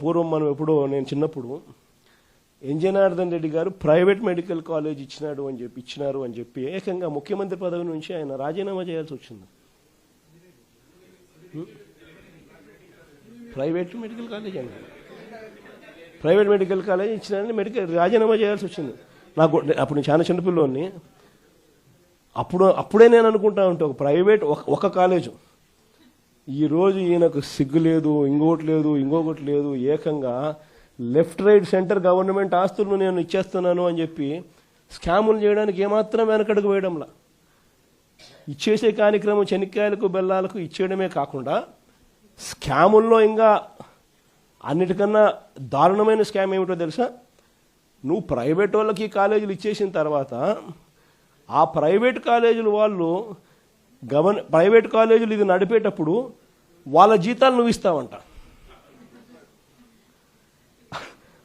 పూర్వం మనం ఎప్పుడో నేను చిన్నప్పుడు జనార్దన్ రెడ్డి గారు ప్రైవేట్ మెడికల్ కాలేజ్ ఇచ్చినారు అని చెప్పి ఏకంగా ముఖ్యమంత్రి పదవి నుంచి ఆయన రాజీనామా చేయాల్సి వచ్చింది. ప్రైవేట్ మెడికల్ కాలేజ్ ఇచ్చినారని రాజీనామా చేయాల్సి వచ్చింది. నాకు అప్పుడు నేను చాలా చిన్నపిల్లోని. అప్పుడే నేను అనుకుంటా ఉంటే ఒక ప్రైవేట్ ఒక కాలేజు, ఈరోజు ఈయనకు సిగ్గు లేదు, ఇంకొకటి లేదు, ఏకంగా లెఫ్ట్ రైట్ సెంటర్ గవర్నమెంట్ ఆస్తులను నేను ఇచ్చేస్తున్నాను అని చెప్పి స్కాములు చేయడానికి ఏమాత్రం వెనకడుగు వేయడంలా. ఇచ్చేసే కార్యక్రమం చెనిక్కాయలకు బెల్లాలకు ఇచ్చేయడమే కాకుండా స్కాముల్లో ఇంకా అన్నిటికన్నా దారుణమైన స్కామ్ ఏమిటో తెలుసా? నువ్వు ప్రైవేట్ వాళ్ళకి కాలేజీలు ఇచ్చేసిన తర్వాత ఆ ప్రైవేట్ కాలేజీలు వాళ్ళు ప్రైవేట్ కాలేజీలు ఇది నడిపేటప్పుడు వాళ్ళ జీతాలు నువ్వు ఇస్తావంట.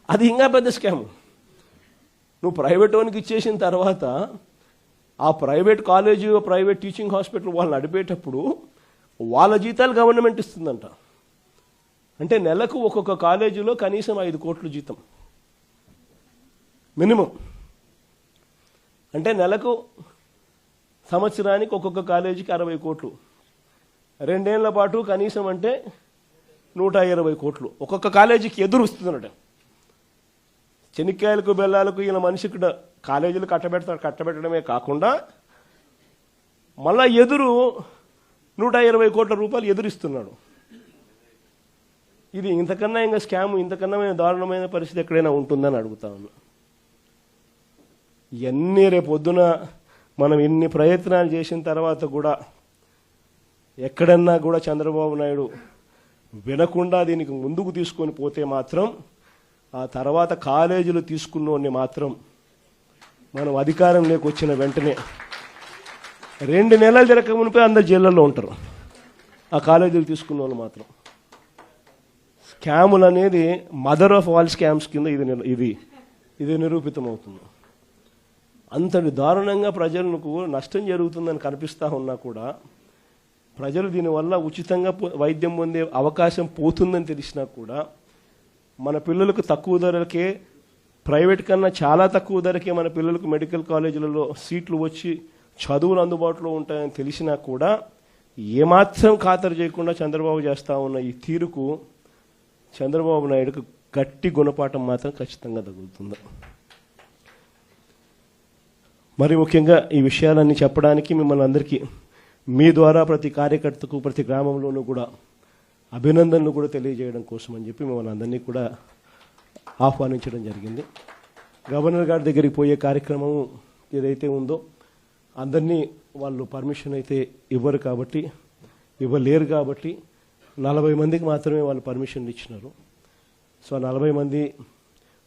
అది ఇంకా పెద్ద స్కామ్. నువ్వు ప్రైవేట్ వానికి ఇచ్చేసిన తర్వాత ఆ private college, private teaching hospital వాళ్ళు నడిపేటప్పుడు వాళ్ళ జీతాలు గవర్నమెంట్ ఇస్తుందంట. అంటే నెలకు ఒక్కొక్క కాలేజీలో కనీసం 5 కోట్ల జీతం మినిమం. అంటే నెలకు సంవత్సరానికి ఒక్కొక్క కాలేజీకి 60 కోట్లు, 2 ఏళ్ల పాటు కనీసం అంటే 120 కోట్లు ఒక్కొక్క కాలేజీకి ఎదురు వస్తుందన్నట. చెనిక్కాయలకు బెల్లాలకు ఈయన మనిషికి కాలేజీలు కట్టబెట్టడమే కాకుండా మళ్ళా ఎదురు 120 కోట్ల రూపాయలు ఎదురిస్తున్నాడు. ఇది ఇంతకన్నా ఇంకా స్కామ్, ఇంతకన్నా దారుణమైన పరిస్థితి ఎక్కడైనా ఉంటుందని అడుగుతా ఉన్నా. ఇవన్నీ రేపొద్దున మనం ఇన్ని ప్రయత్నాలు చేసిన తర్వాత కూడా ఎక్కడన్నా కూడా చంద్రబాబు నాయుడు వినకుండా దీనికి ముందుకు తీసుకొని పోతే మాత్రం ఆ తర్వాత కాలేజీలు తీసుకున్నోడిని మాత్రం మనం అధికారంలోకి వచ్చిన వెంటనే 2 నెలలు జరగక మునిపే అందరు జైళ్ళల్లో ఉంటారు. ఆ కాలేజీలు తీసుకున్న వాళ్ళు మాత్రం. స్కాములు అనేది మదర్ ఆఫ్ ఆల్ స్కామ్స్ కింద ఇది నిరూపితమవుతుంది. అంతటి దారుణంగా ప్రజలకు నష్టం జరుగుతుందని కనిపిస్తూ ఉన్నా కూడా ప్రజలు దీనివల్ల ఉచితంగా వైద్యం పొందే అవకాశం పోతుందని తెలిసినా కూడా మన పిల్లలకు తక్కువ ధరలకే, ప్రైవేట్ కన్నా చాలా తక్కువ ధరకే మన పిల్లలకు మెడికల్ కాలేజీలలో సీట్లు వచ్చి చదువులు అందుబాటులో ఉంటాయని తెలిసినా కూడా ఏమాత్రం ఖాతరు చేయకుండా చంద్రబాబు చేస్తూ ఉన్న ఈ తీరుకు చంద్రబాబు నాయుడుకు గట్టి గుణపాఠం మాత్రం ఖచ్చితంగా తగులుతుంది. మరి ముఖ్యంగా ఈ విషయాలన్నీ చెప్పడానికి మిమ్మల్ని అందరికీ మీ ద్వారా ప్రతి కార్యకర్తకు, ప్రతి గ్రామంలోనూ కూడా అభినందనలు కూడా తెలియజేయడం కోసం అని చెప్పి మిమ్మల్ని అందరినీ కూడా ఆహ్వానించడం జరిగింది. గవర్నర్ గారి దగ్గరికి పోయే కార్యక్రమం ఏదైతే ఉందో అందరినీ వాళ్ళు పర్మిషన్ అయితే ఇవ్వలేరు కాబట్టి 40 మందికి మాత్రమే వాళ్ళు పర్మిషన్లు ఇచ్చినారు. సో 40 మంది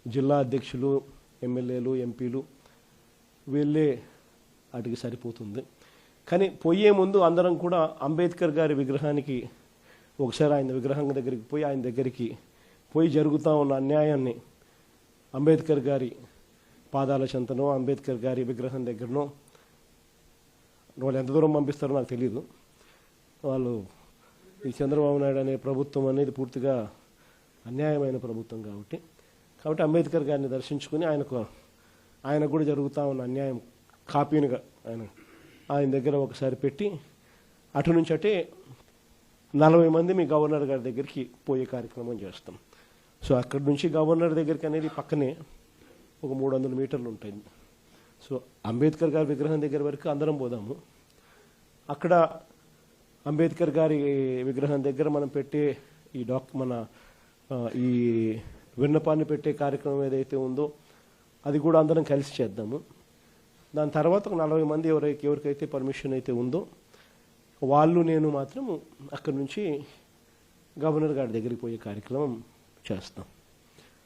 జిల్లా అధ్యక్షులు, ఎమ్మెల్యేలు, ఎంపీలు వీళ్ళే వాటికి సరిపోతుంది. కానీ పోయే ముందు అందరం కూడా అంబేద్కర్ గారి విగ్రహానికి ఒకసారి ఆయన విగ్రహం దగ్గరికి పోయి ఆయన దగ్గరికి పోయి జరుగుతూ ఉన్న అన్యాయాన్ని అంబేద్కర్ గారి పాదాల చెంతనో, అంబేద్కర్ గారి విగ్రహం దగ్గరనో, వాళ్ళు ఎంత దూరం పంపిస్తారో నాకు తెలియదు. వాళ్ళు ఈ చంద్రబాబు నాయుడు అనే ప్రభుత్వం అనేది పూర్తిగా అన్యాయమైన ప్రభుత్వం కాబట్టి అంబేద్కర్ గారిని దర్శించుకుని ఆయనకు కూడా జరుగుతూ ఉన్న అన్యాయం కాపీనిగా ఆయన దగ్గర ఒకసారి పెట్టి అటు నుంచి అటే 40 మంది మీ గవర్నర్ గారి దగ్గరికి పోయే కార్యక్రమం చేస్తాం. సో అక్కడి నుంచి గవర్నర్ దగ్గరికి అనేది పక్కనే ఒక 300 మీటర్లు ఉంటాయి. సో అంబేద్కర్ గారి విగ్రహం దగ్గర వరకు అందరం పోదాము. అక్కడ అంబేద్కర్ గారి విగ్రహం దగ్గర మనం పెట్టే ఈ విన్నపాన్ని పెట్టే కార్యక్రమం ఏదైతే ఉందో అది కూడా అందరం కలిసి చేద్దాము. దాని తర్వాత ఒక 40 మంది ఎవరికైతే పర్మిషన్ అయితే ఉందో వాళ్ళు నేను మాత్రం అక్కడి నుంచి గవర్నర్ గారి దగ్గరికి పోయే కార్యక్రమం చేస్తాం.